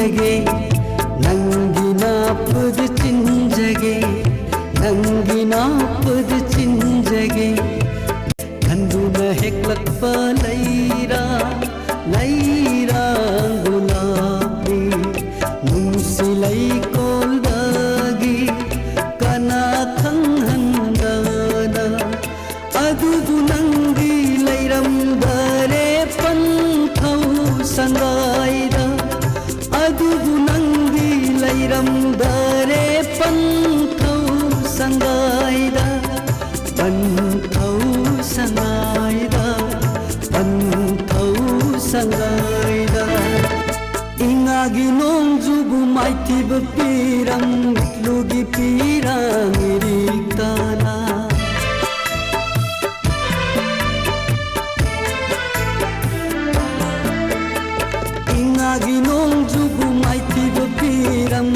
चिन्जगे नंगी नापद चिन्जगे नंगी नापद चिन्जगे खंदुना हेक्लक्पा लैरा लैरा गुलाबी नुंसिलै कोल्दगी कना खंहंदना अदुबु नंगी लैरमदरे पंथौ संगाइदा अदुबु नंगी लैरमदरे पंथौ संगाइदा पंथौ संगाइदा पंथौ संगाइदा इंगागी नोंजुबु माइतिब पीरम लुगी पीरम रिक्ताना इंगागी नोंजुबु माइतिब पीरम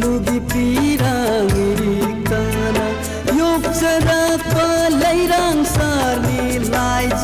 लुगी पीरम रिक्ताना योग जरा पलैरंग सारनी लाइज